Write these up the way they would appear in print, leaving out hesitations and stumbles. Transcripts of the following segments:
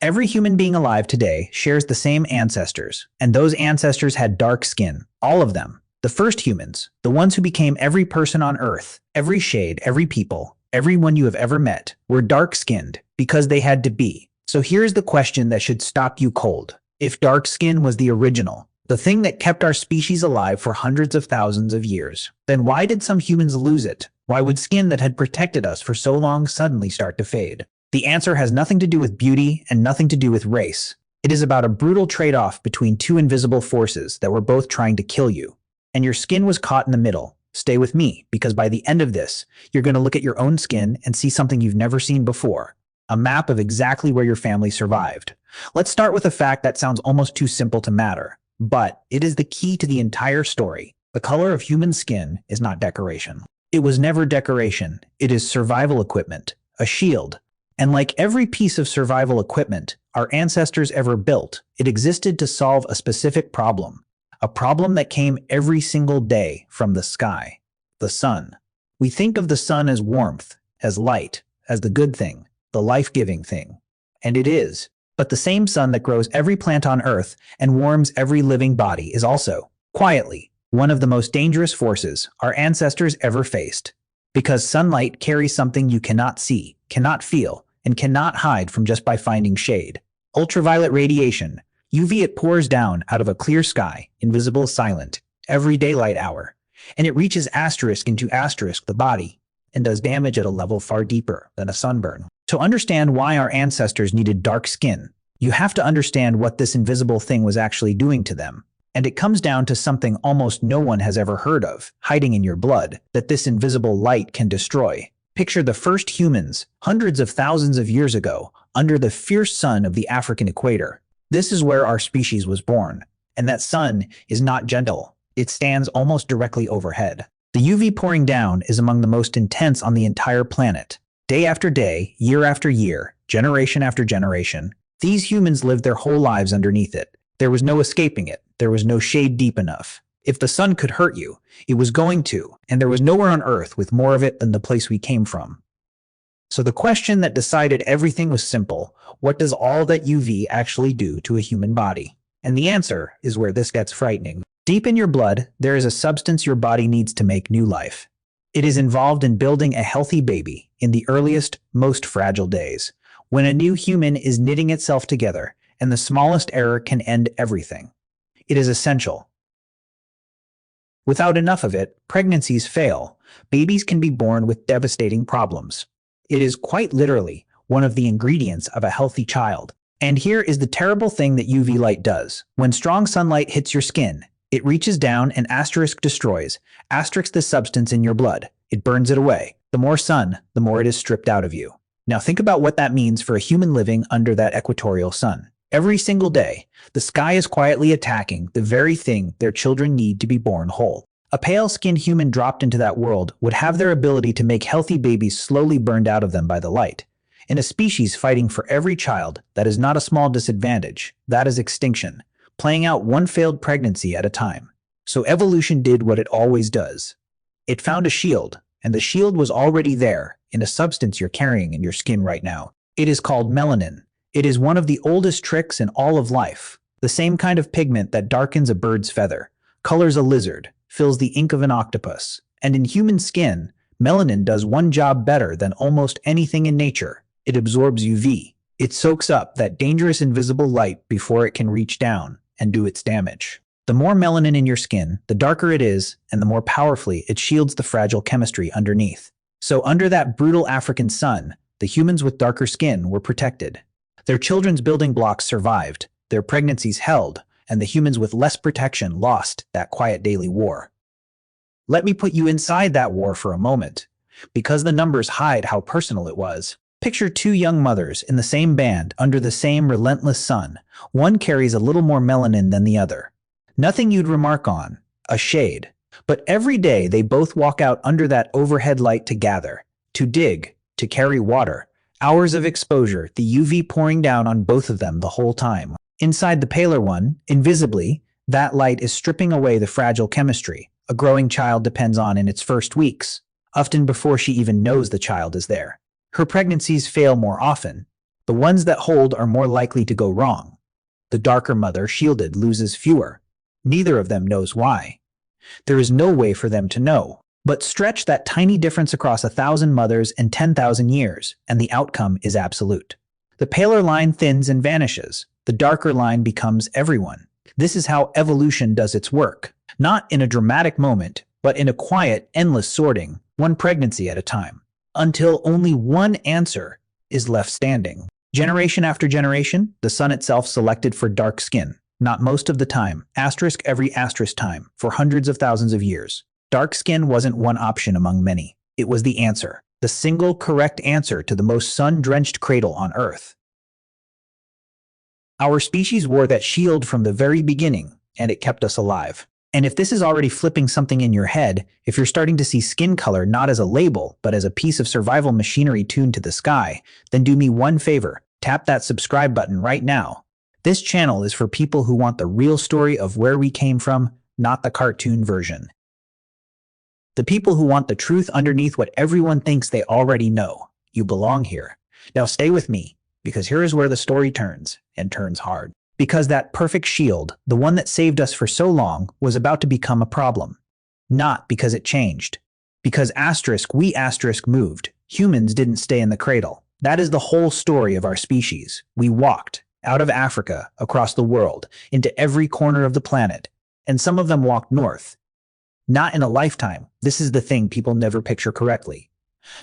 Every human being alive today shares the same ancestors, and those ancestors had dark skin, all of them. The first humans, the ones who became every person on Earth, every shade, every people, everyone you have ever met, were dark-skinned because they had to be. So here's the question that should stop you cold. If dark skin was the original, the thing that kept our species alive for hundreds of thousands of years, then why did some humans lose it? Why would skin that had protected us for so long suddenly start to fade? The answer has nothing to do with beauty and nothing to do with race. It is about a brutal trade-off between two invisible forces that were both trying to kill you. And your skin was caught in the middle. Stay with me, because by the end of this, you're going to look at your own skin and see something you've never seen before. A map of exactly where your family survived. Let's start with a fact that sounds almost too simple to matter, but it is the key to the entire story. The color of human skin is not decoration. It was never decoration. It is survival equipment, a shield. And like every piece of survival equipment our ancestors ever built, it existed to solve a specific problem. A problem that came every single day from the sky. The sun. We think of the sun as warmth, as light, as the good thing, the life-giving thing. And it is. But the same sun that grows every plant on Earth and warms every living body is also, quietly, one of the most dangerous forces our ancestors ever faced. Because sunlight carries something you cannot see, cannot feel, and cannot hide from just by finding shade. Ultraviolet radiation, UV. It pours down out of a clear sky, invisible, silent, every daylight hour, and it reaches asterisk into asterisk the body, and does damage at a level far deeper than a sunburn. To understand why our ancestors needed dark skin, you have to understand what this invisible thing was actually doing to them. And it comes down to something almost no one has ever heard of, hiding in your blood, that this invisible light can destroy. Picture the first humans, hundreds of thousands of years ago, under the fierce sun of the African equator. This is where our species was born. And that sun is not gentle. It stands almost directly overhead. The UV pouring down is among the most intense on the entire planet. Day after day, year after year, generation after generation, these humans lived their whole lives underneath it. There was no escaping it. There was no shade deep enough. If the sun could hurt you, it was going to, and there was nowhere on Earth with more of it than the place we came from. So the question that decided everything was simple: what does all that UV actually do to a human body? And the answer is where this gets frightening. Deep in your blood, there is a substance your body needs to make new life. It is involved in building a healthy baby in the earliest, most fragile days, when a new human is knitting itself together, and the smallest error can end everything. It is essential. Without enough of it, pregnancies fail. Babies can be born with devastating problems. It is quite literally one of the ingredients of a healthy child. And here is the terrible thing that UV light does. When strong sunlight hits your skin, it reaches down and destroys the substance in your blood. It burns it away. The more sun, the more it is stripped out of you. Now think about what that means for a human living under that equatorial sun. Every single day, the sky is quietly attacking the very thing their children need to be born whole. A pale-skinned human dropped into that world would have their ability to make healthy babies slowly burned out of them by the light. In a species fighting for every child, that is not a small disadvantage. That is extinction, playing out one failed pregnancy at a time. So evolution did what it always does. It found a shield, and the shield was already there, in a substance you're carrying in your skin right now. It is called melanin. It is one of the oldest tricks in all of life. The same kind of pigment that darkens a bird's feather, colors a lizard, fills the ink of an octopus. And in human skin, melanin does one job better than almost anything in nature. It absorbs UV. It soaks up that dangerous invisible light before it can reach down and do its damage. The more melanin in your skin, the darker it is, and the more powerfully it shields the fragile chemistry underneath. So under that brutal African sun, the humans with darker skin were protected. Their children's building blocks survived, their pregnancies held, and the humans with less protection lost that quiet daily war. Let me put you inside that war for a moment, because the numbers hide how personal it was. Picture two young mothers in the same band under the same relentless sun. One carries a little more melanin than the other. Nothing you'd remark on, a shade. But every day they both walk out under that overhead light to gather, to dig, to carry water. Hours of exposure, the UV pouring down on both of them the whole time. Inside the paler one, invisibly, that light is stripping away the fragile chemistry a growing child depends on in its first weeks, often before she even knows the child is there. Her pregnancies fail more often. The ones that hold are more likely to go wrong. The darker mother, shielded, loses fewer. Neither of them knows why. There is no way for them to know. But stretch that tiny difference across 1,000 mothers and 10,000 years, and the outcome is absolute. The paler line thins and vanishes. The darker line becomes everyone. This is how evolution does its work. Not in a dramatic moment, but in a quiet, endless sorting, one pregnancy at a time, until only one answer is left standing. Generation after generation, the sun itself selected for dark skin. Not most of the time, every time, for hundreds of thousands of years. Dark skin wasn't one option among many. It was the answer, the single correct answer to the most sun-drenched cradle on Earth. Our species wore that shield from the very beginning, and it kept us alive. And if this is already flipping something in your head, if you're starting to see skin color not as a label, but as a piece of survival machinery tuned to the sky, then do me one favor, tap that subscribe button right now. This channel is for people who want the real story of where we came from, not the cartoon version. The people who want the truth underneath what everyone thinks they already know. You belong here. Now stay with me, because here is where the story turns, and turns hard. Because that perfect shield, the one that saved us for so long, was about to become a problem. Not because it changed. Because we moved. Humans didn't stay in the cradle. That is the whole story of our species. We walked, out of Africa, across the world, into every corner of the planet. And some of them walked north. Not in a lifetime. This is the thing people never picture correctly.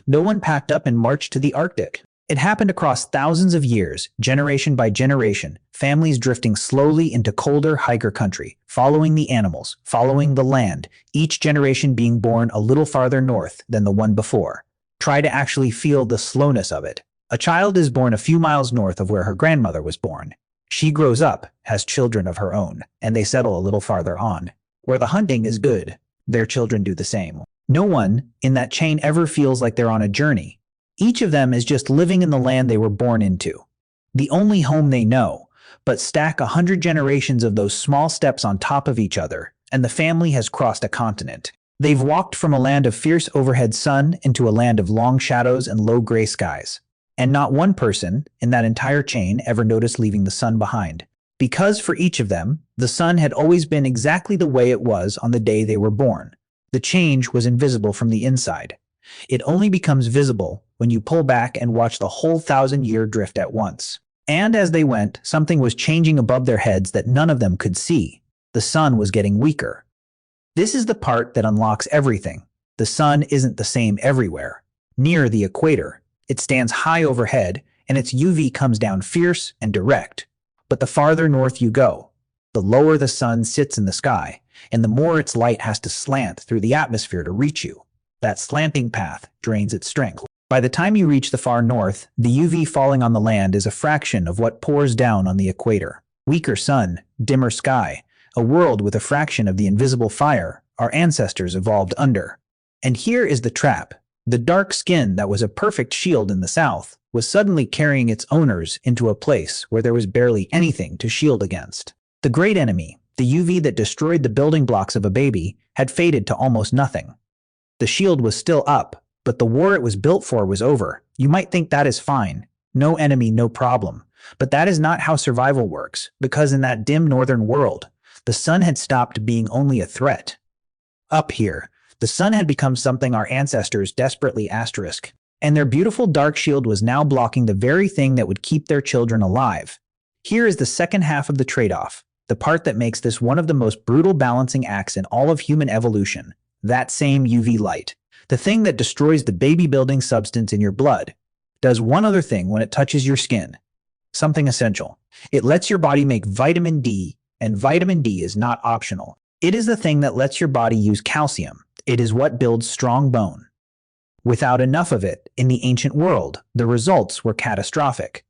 No one packed up and marched to the Arctic. It happened across thousands of years, generation by generation, families drifting slowly into colder, hiker country, following the animals, following the land, each generation being born a little farther north than the one before. Try to actually feel the slowness of it. A child is born a few miles north of where her grandmother was born. She grows up, has children of her own, and they settle a little farther on. Where the hunting is good, their children do the same. No one in that chain ever feels like they're on a journey. Each of them is just living in the land they were born into. The only home they know, but stack 100 generations of those small steps on top of each other, and the family has crossed a continent. They've walked from a land of fierce overhead sun into a land of long shadows and low gray skies. And not one person in that entire chain ever noticed leaving the sun behind. Because for each of them, the sun had always been exactly the way it was on the day they were born. The change was invisible from the inside. It only becomes visible when you pull back and watch the whole 1,000-year drift at once. And as they went, something was changing above their heads that none of them could see. The sun was getting weaker. This is the part that unlocks everything. The sun isn't the same everywhere. Near the equator, it stands high overhead, and its UV comes down fierce and direct. But the farther north you go, the lower the sun sits in the sky, and the more its light has to slant through the atmosphere to reach you. That slanting path drains its strength. By the time you reach the far north, the UV falling on the land is a fraction of what pours down on the equator. Weaker sun, dimmer sky, a world with a fraction of the invisible fire our ancestors evolved under. And here is the trap. The dark skin that was a perfect shield in the south was suddenly carrying its owners into a place where there was barely anything to shield against. The great enemy, the UV that destroyed the building blocks of a baby, had faded to almost nothing. The shield was still up, but the war it was built for was over. You might think that is fine. No enemy, no problem. But that is not how survival works, because in that dim northern world, the sun had stopped being only a threat. Up here, the sun had become something our ancestors desperately asterisk, and their beautiful dark shield was now blocking the very thing that would keep their children alive. Here is the second half of the trade-off, the part that makes this one of the most brutal balancing acts in all of human evolution. That same UV light, the thing that destroys the baby-building substance in your blood, does one other thing when it touches your skin. Something essential. It lets your body make vitamin D, and vitamin D is not optional. It is the thing that lets your body use calcium. It is what builds strong bone. Without enough of it, in the ancient world, the results were catastrophic.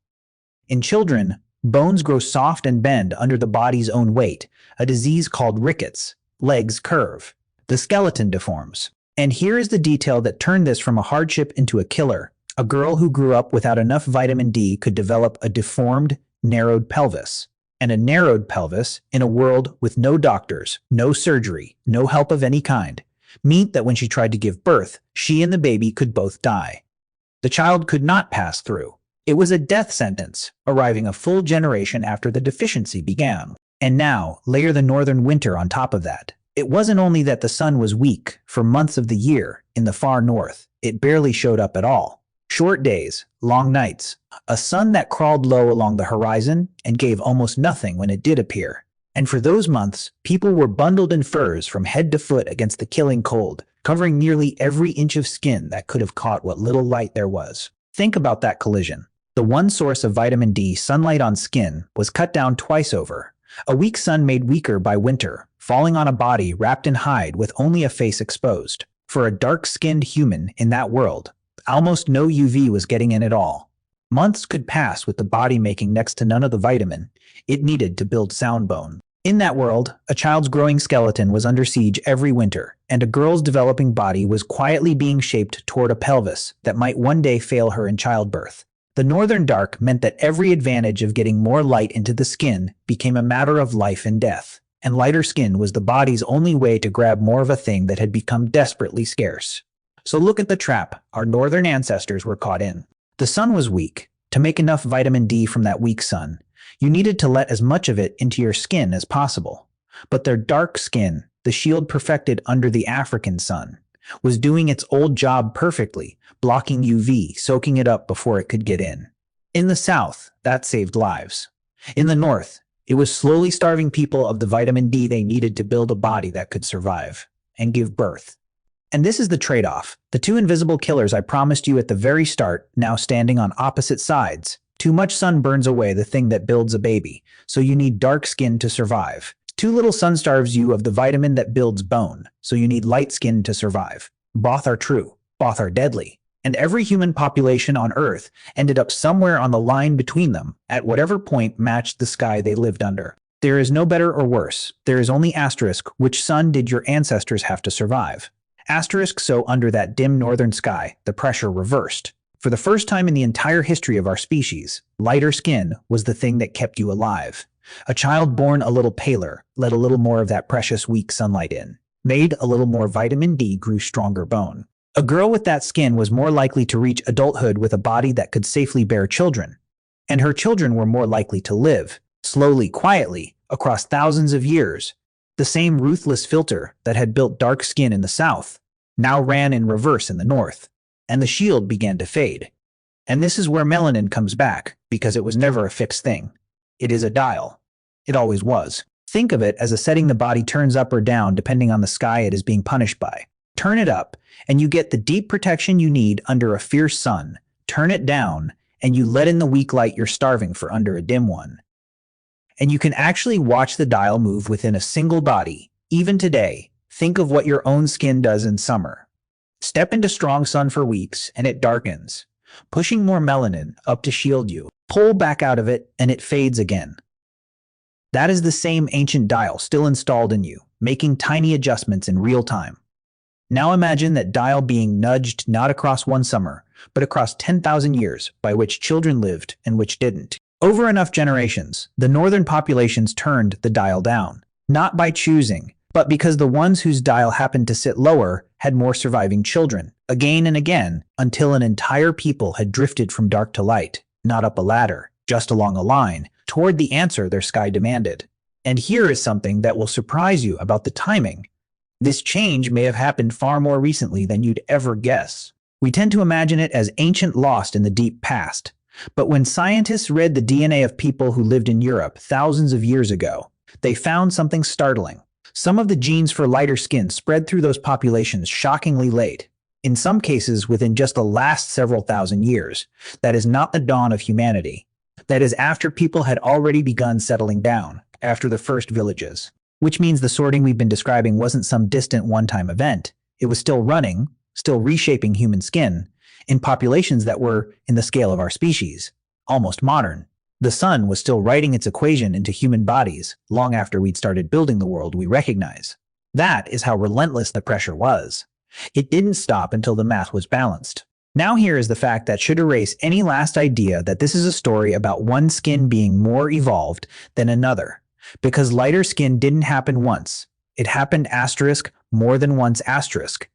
In children, bones grow soft and bend under the body's own weight, a disease called rickets. Legs curve. The skeleton deforms. And here is the detail that turned this from a hardship into a killer. A girl who grew up without enough vitamin D could develop a deformed, narrowed pelvis. And a narrowed pelvis, in a world with no doctors, no surgery, no help of any kind, meant that when she tried to give birth, she and the baby could both die. The child could not pass through. It was a death sentence, arriving a full generation after the deficiency began. And now, layer the northern winter on top of that. It wasn't only that the sun was weak for months of the year in the far north, it barely showed up at all. Short days, long nights, a sun that crawled low along the horizon and gave almost nothing when it did appear. And for those months, people were bundled in furs from head to foot against the killing cold, covering nearly every inch of skin that could have caught what little light there was. Think about that collision. The one source of vitamin D, sunlight on skin, was cut down twice over. A weak sun made weaker by winter, falling on a body wrapped in hide with only a face exposed. For a dark-skinned human in that world, almost no UV was getting in at all. Months could pass with the body making next to none of the vitamin it needed to build sound bone. In that world, a child's growing skeleton was under siege every winter, and a girl's developing body was quietly being shaped toward a pelvis that might one day fail her in childbirth. The northern dark meant that every advantage of getting more light into the skin became a matter of life and death, and lighter skin was the body's only way to grab more of a thing that had become desperately scarce. So look at the trap our northern ancestors were caught in. The sun was weak. To make enough vitamin D from that weak sun, you needed to let as much of it into your skin as possible. But their dark skin, the shield perfected under the African sun, was doing its old job perfectly, blocking UV, soaking it up before it could get in. In the south, that saved lives. In the north, it was slowly starving people of the vitamin D they needed to build a body that could survive and give birth. And this is the trade-off. The two invisible killers I promised you at the very start, now standing on opposite sides. Too much sun burns away the thing that builds a baby, so you need dark skin to survive. Too little sun starves you of the vitamin that builds bone, so you need light skin to survive. Both are true. Both are deadly. And every human population on Earth ended up somewhere on the line between them, at whatever point matched the sky they lived under. There is no better or worse. There is only asterisk, which sun did your ancestors have to survive? Asterisk, so under that dim northern sky, the pressure reversed. For the first time in the entire history of our species, lighter skin was the thing that kept you alive. A child born a little paler let a little more of that precious weak sunlight in. Made a little more vitamin D, grew stronger bone. A girl with that skin was more likely to reach adulthood with a body that could safely bear children. And her children were more likely to live, slowly, quietly, across thousands of years. The same ruthless filter that had built dark skin in the south now ran in reverse in the north, and the shield began to fade. And this is where melanin comes back, because it was never a fixed thing. It is a dial. It always was. Think of it as a setting the body turns up or down depending on the sky it is being punished by. Turn it up, and you get the deep protection you need under a fierce sun. Turn it down, and you let in the weak light you're starving for under a dim one. And you can actually watch the dial move within a single body. Even today, think of what your own skin does in summer. Step into strong sun for weeks, and it darkens, pushing more melanin up to shield you. Pull back out of it, and it fades again. That is the same ancient dial still installed in you, making tiny adjustments in real time. Now imagine that dial being nudged not across one summer, but across 10,000 years by which children lived and which didn't. Over enough generations, the northern populations turned the dial down, not by choosing, but because the ones whose dial happened to sit lower had more surviving children, again and again, until an entire people had drifted from dark to light, not up a ladder, just along a line, toward the answer their sky demanded. And here is something that will surprise you about the timing. This change may have happened far more recently than you'd ever guess. We tend to imagine it as ancient, lost in the deep past. But when scientists read the DNA of people who lived in Europe thousands of years ago, they found something startling. Some of the genes for lighter skin spread through those populations shockingly late, in some cases within just the last several thousand years. That is not the dawn of humanity. That is after people had already begun settling down, after the first villages. Which means the sorting we've been describing wasn't some distant one-time event. It was still running, still reshaping human skin, in populations that were, in the scale of our species, almost modern. The sun was still writing its equation into human bodies long after we'd started building the world we recognize. That is how relentless the pressure was. It didn't stop until the math was balanced. Now here is the fact that should erase any last idea that this is a story about one skin being more evolved than another. Because lighter skin didn't happen once. It happened more than once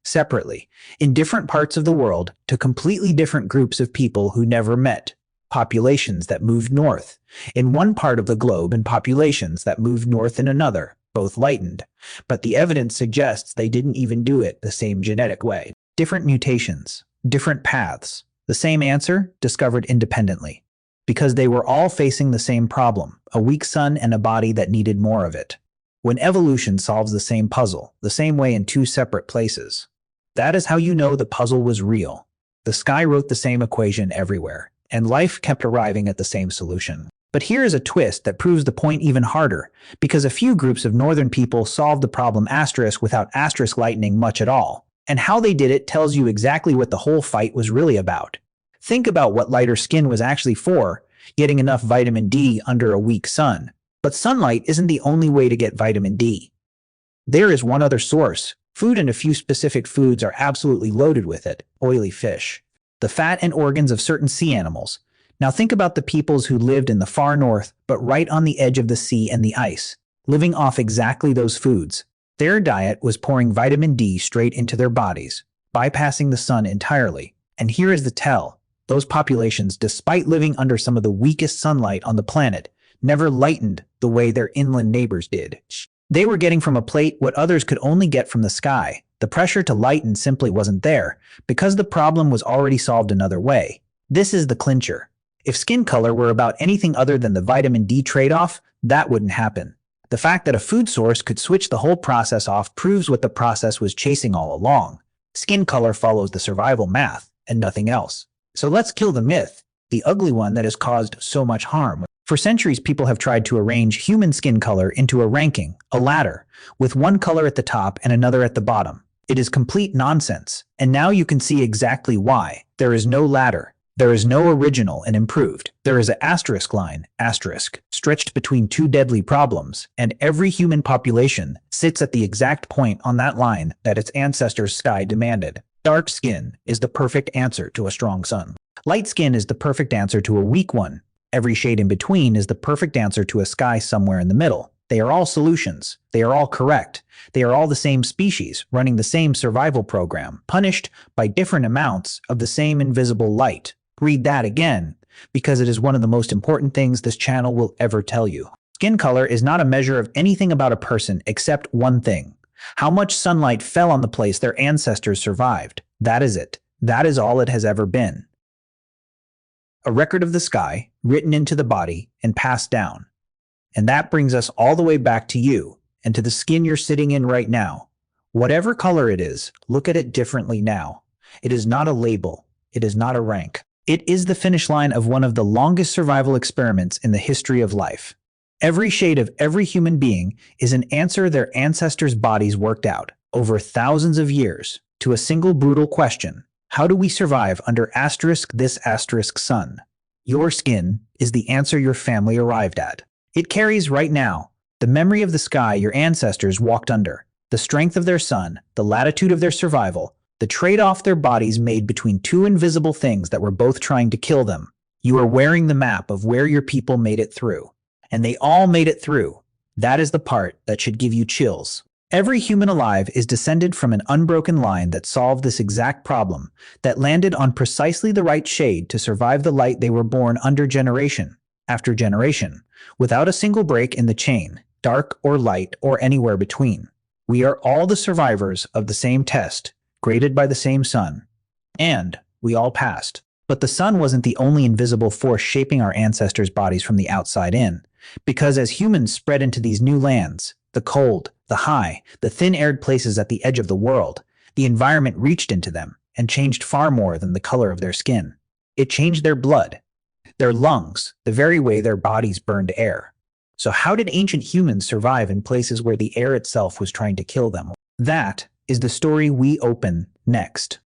separately, in different parts of the world, to completely different groups of people who never met. populations that moved north in one part of the globe and populations that moved north in another, both lightened. But the evidence suggests they didn't even do it the same genetic way. Different mutations, different paths, the same answer discovered independently. Because they were all facing the same problem, a weak sun and a body that needed more of it. When evolution solves the same puzzle, the same way in two separate places, that is how you know the puzzle was real. The sky wrote the same equation everywhere, and life kept arriving at the same solution. But here is a twist that proves the point even harder, because a few groups of northern people solved the problem asterisk without asterisk lightening much at all. And how they did it tells you exactly what the whole fight was really about. Think about what lighter skin was actually for, getting enough vitamin D under a weak sun. But sunlight isn't the only way to get vitamin D. There is one other source. Food, and a few specific foods are absolutely loaded with it: oily fish, the fat and organs of certain sea animals. Now think about the peoples who lived in the far north, but right on the edge of the sea and the ice, living off exactly those foods. Their diet was pouring vitamin D straight into their bodies, bypassing the sun entirely. And here is the tell. Those populations, despite living under some of the weakest sunlight on the planet, never lightened the way their inland neighbors did. They were getting from a plate what others could only get from the sky. The pressure to lighten simply wasn't there, because the problem was already solved another way. This is the clincher. If skin color were about anything other than the vitamin D trade-off, that wouldn't happen. The fact that a food source could switch the whole process off proves what the process was chasing all along. Skin color follows the survival math, and nothing else. So let's kill the myth, the ugly one that has caused so much harm. For centuries, people have tried to arrange human skin color into a ranking, a ladder, with one color at the top and another at the bottom. It is complete nonsense, and now you can see exactly why. There is no ladder. There is no original and improved. There is an asterisk line, asterisk, stretched between two deadly problems, and every human population sits at the exact point on that line that its ancestors' sky demanded. Dark skin is the perfect answer to a strong sun. Light skin is the perfect answer to a weak one. Every shade in between is the perfect answer to a sky somewhere in the middle. They are all solutions. They are all correct. They are all the same species, running the same survival program, punished by different amounts of the same invisible light. Read that again, because it is one of the most important things this channel will ever tell you. Skin color is not a measure of anything about a person except one thing: how much sunlight fell on the place their ancestors survived. That is it. That is all it has ever been. A record of the sky, written into the body and passed down. And that brings us all the way back to you and to the skin you're sitting in right now. Whatever color it is, look at it differently now. It is not a label. It is not a rank. It is the finish line of one of the longest survival experiments in the history of life. Every shade of every human being is an answer their ancestors' bodies worked out over thousands of years to a single brutal question: how do we survive under asterisk this asterisk sun? Your skin is the answer your family arrived at. It carries right now the memory of the sky your ancestors walked under, the strength of their sun, the latitude of their survival, the trade-off their bodies made between two invisible things that were both trying to kill them. You are wearing the map of where your people made it through. And they all made it through. That is the part that should give you chills. Every human alive is descended from an unbroken line that solved this exact problem, that landed on precisely the right shade to survive the light they were born under generation after generation, without a single break in the chain, dark or light or anywhere between. We are all the survivors of the same test, graded by the same sun. And we all passed. But the sun wasn't the only invisible force shaping our ancestors' bodies from the outside in, because as humans spread into these new lands, the cold, the high, the thin-aired places at the edge of the world, the environment reached into them and changed far more than the color of their skin. It changed their blood, their lungs, the very way their bodies burned air. So how did ancient humans survive in places where the air itself was trying to kill them? That is the story we open next.